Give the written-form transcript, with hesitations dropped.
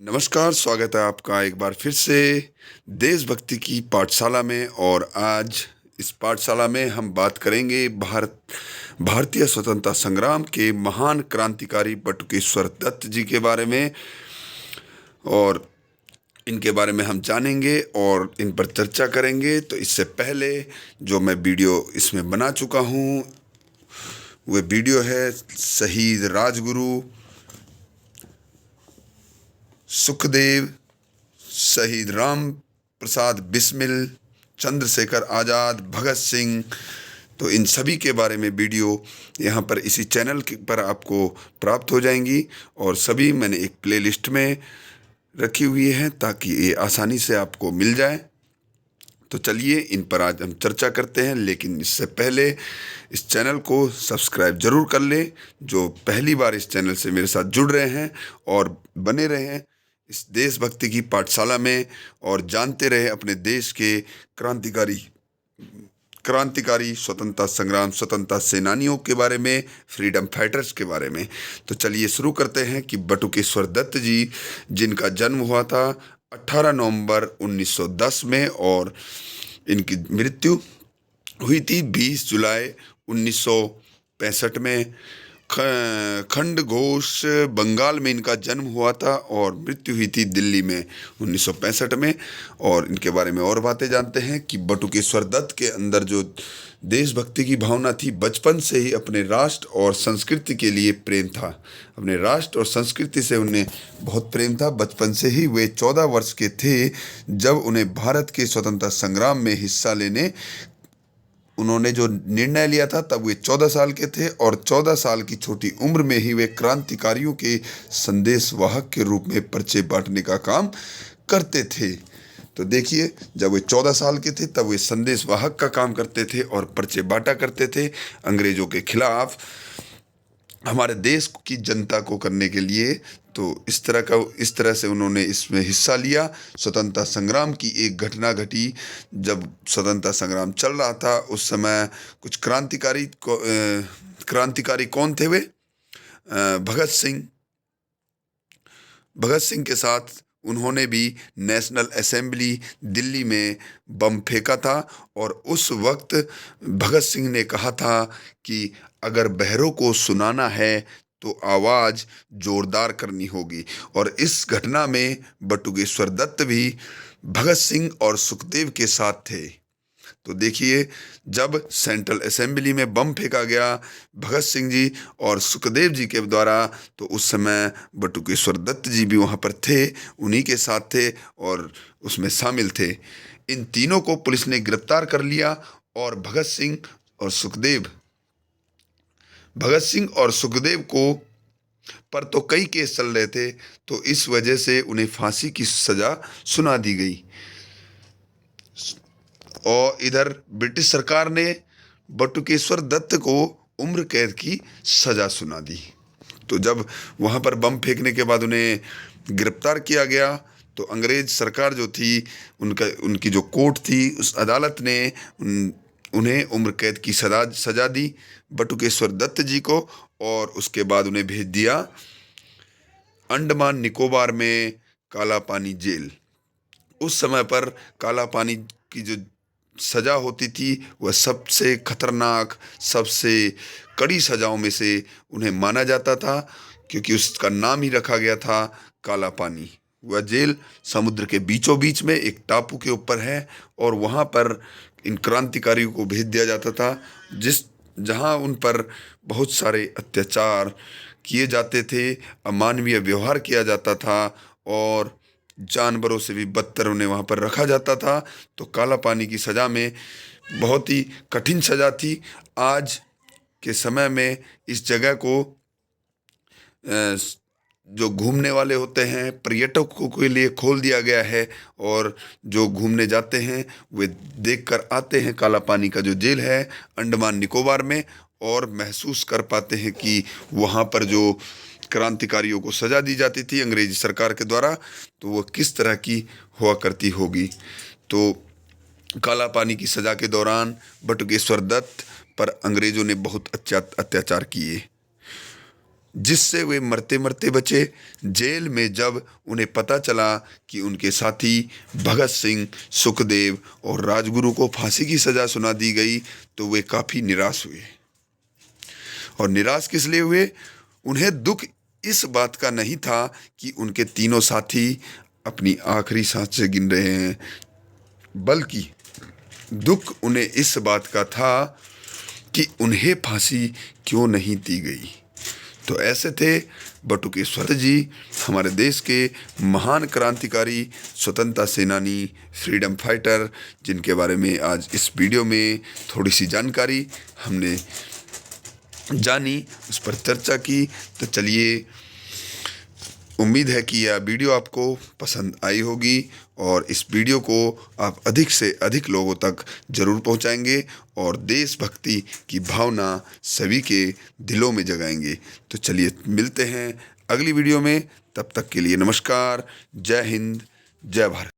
नमस्कार, स्वागत है आपका एक बार फिर से देशभक्ति की पाठशाला में। और आज इस पाठशाला में हम बात करेंगे भारतीय स्वतंत्रता संग्राम के महान क्रांतिकारी बटुकेश्वर दत्त जी के बारे में। और इनके बारे में हम जानेंगे और इन पर चर्चा करेंगे। तो इससे पहले जो मैं वीडियो इसमें बना चुका हूँ वह वीडियो है शहीद राजगुरु सुखदेव, शहीद राम प्रसाद बिस्मिल, चंद्रशेखर आज़ाद, भगत सिंह। तो इन सभी के बारे में वीडियो यहाँ पर इसी चैनल पर आपको प्राप्त हो जाएंगी। और सभी मैंने एक प्लेलिस्ट में रखी हुई है ताकि ये आसानी से आपको मिल जाए। तो चलिए इन पर आज हम चर्चा करते हैं, लेकिन इससे पहले इस चैनल को सब्सक्राइब ज़रूर कर लें। जो पहली बार इस चैनल से मेरे साथ जुड़ रहे हैं और बने रहे हैं इस देशभक्ति की पाठशाला में और जानते रहे अपने देश के क्रांतिकारी स्वतंत्रता सेनानियों के बारे में, फ्रीडम फाइटर्स के बारे में। तो चलिए शुरू करते हैं कि बटुकेश्वर दत्त जी, जिनका जन्म हुआ था 18 नवंबर 1910 में और इनकी मृत्यु हुई थी 20 जुलाई 1965 में। खंडघोष बंगाल में इनका जन्म हुआ था और मृत्यु हुई थी दिल्ली में 1965 में। और इनके बारे में और बातें जानते हैं कि बटुकेश्वर दत्त के अंदर जो देशभक्ति की भावना थी, बचपन से ही अपने राष्ट्र और संस्कृति के लिए प्रेम था। अपने राष्ट्र और संस्कृति से उन्हें बहुत प्रेम था। बचपन से ही वे 14 वर्ष के थे जब उन्हें भारत के स्वतंत्रता संग्राम में हिस्सा लेने उन्होंने जो निर्णय लिया था, तब वे 14 साल के थे। और 14 साल की छोटी उम्र में ही वे क्रांतिकारियों के संदेशवाहक के रूप में पर्चे बांटने का काम करते थे। तो देखिए, जब वे 14 साल के थे तब वे संदेशवाहक का काम करते थे और पर्चे बांटा करते थे अंग्रेजों के खिलाफ, हमारे देश की जनता को करने के लिए। तो इस तरह से उन्होंने इसमें हिस्सा लिया। स्वतंत्रता संग्राम की एक घटना घटी जब स्वतंत्रता संग्राम चल रहा था। उस समय कुछ क्रांतिकारी कौन थे वे? भगत सिंह के साथ उन्होंने भी नेशनल असेंबली दिल्ली में बम फेंका था। और उस वक्त भगत सिंह ने कहा था कि अगर बहरों को सुनाना है तो आवाज़ जोरदार करनी होगी। और इस घटना में बटुकेश्वर दत्त भी भगत सिंह और सुखदेव के साथ थे। तो देखिए, जब सेंट्रल असेंबली में बम फेंका गया भगत सिंह जी और सुखदेव जी के द्वारा, तो उस समय बटुकेश्वर दत्त जी भी वहाँ पर थे, उन्हीं के साथ थे और उसमें शामिल थे। इन तीनों को पुलिस ने गिरफ्तार कर लिया और भगत सिंह और सुखदेव को पर तो कई केस चल रहे थे, तो इस वजह से उन्हें फांसी की सज़ा सुना दी गई। और इधर ब्रिटिश सरकार ने बटुकेश्वर दत्त को उम्र कैद की सज़ा सुना दी। तो जब वहाँ पर बम फेंकने के बाद उन्हें गिरफ्तार किया गया, तो अंग्रेज सरकार जो थी, उनकी जो कोर्ट थी, उस अदालत ने उन्हें उम्र कैद की सज़ा दी बटुकेश्वर दत्त जी को। और उसके बाद उन्हें भेज दिया अंडमान निकोबार में काला पानी जेल। उस समय पर काला पानी की जो सज़ा होती थी वह सबसे खतरनाक, सबसे कड़ी सज़ाओं में से उन्हें माना जाता था, क्योंकि उसका नाम ही रखा गया था काला पानी। वह जेल समुद्र के बीचों बीच में एक टापू के ऊपर है और वहाँ पर इन क्रांतिकारियों को भेज दिया जाता था, जहाँ उन पर बहुत सारे अत्याचार किए जाते थे, अमानवीय व्यवहार किया जाता था और जानवरों से भी बदतर उन्हें वहाँ पर रखा जाता था। तो काला पानी की सज़ा में बहुत ही कठिन सज़ा थी। आज के समय में इस जगह को जो घूमने वाले होते हैं, पर्यटकों के लिए खोल दिया गया है और जो घूमने जाते हैं वे देखकर आते हैं काला पानी का जो जेल है अंडमान निकोबार में, और महसूस कर पाते हैं कि वहाँ पर जो क्रांतिकारियों को सज़ा दी जाती थी अंग्रेजी सरकार के द्वारा, तो वह किस तरह की हुआ करती होगी। तो काला पानी की सज़ा के दौरान बटुकेश्वर दत्त पर अंग्रेज़ों ने बहुत अत्याचार किए। जिससे वे मरते मरते बचे। जेल में जब उन्हें पता चला कि उनके साथी भगत सिंह, सुखदेव और राजगुरु को फांसी की सज़ा सुना दी गई तो वे काफ़ी निराश हुए। और निराश किस लिए हुए? उन्हें दुख इस बात का नहीं था कि उनके तीनों साथी अपनी आखिरी सांसें गिन रहे हैं, बल्कि दुख उन्हें इस बात का था कि उन्हें फांसी क्यों नहीं दी गई। तो ऐसे थे बटुकेश्वर जी, हमारे देश के महान क्रांतिकारी, स्वतंत्रता सेनानी, फ्रीडम फाइटर, जिनके बारे में आज इस वीडियो में थोड़ी सी जानकारी हमने जानी, उस पर चर्चा की। तो चलिए, उम्मीद है कि यह वीडियो आपको पसंद आई होगी और इस वीडियो को आप अधिक से अधिक लोगों तक ज़रूर पहुंचाएंगे और देशभक्ति की भावना सभी के दिलों में जगाएंगे। तो चलिए मिलते हैं अगली वीडियो में, तब तक के लिए नमस्कार। जय हिंद, जय भारत।